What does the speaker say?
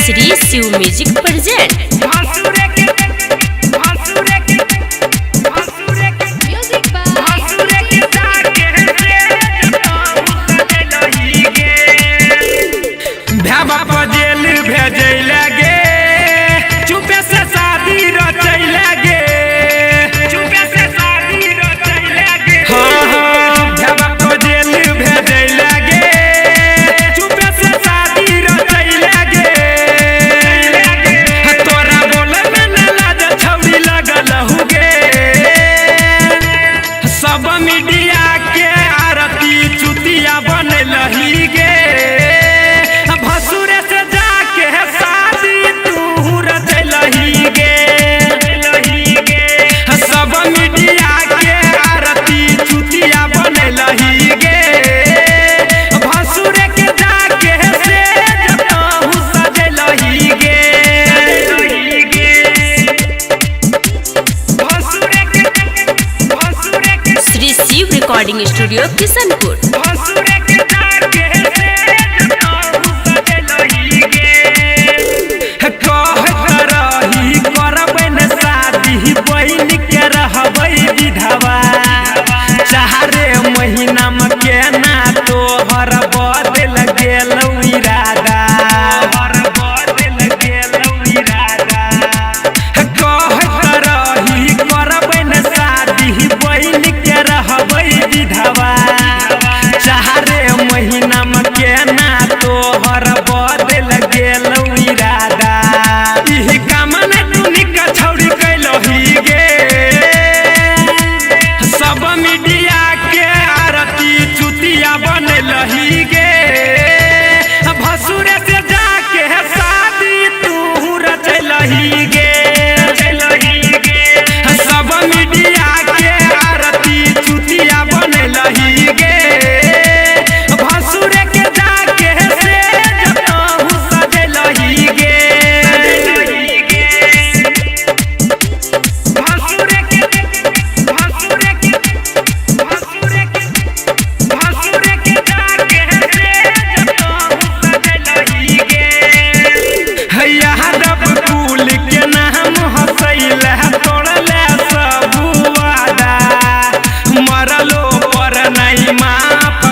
Shri Shiv music present recording studio Kishanpur. महीना में केना तोहर बदल गेल इरादा कहत रही करबै न शादी बहिन के रहबै विधवा चारे महीना में केना तोहर बदल गेल इरादा इह काम न दुनी का छौड़ी कैलही गे सब मीडिया के आरती चुतिया बनलही गे भसुरे से जाके शादी तू रचलही गे सब मीडिया के आरती चुतिया बनलही गे भसुरे के जाके से जतहु सजलही गे मरलो पर नहीं माफ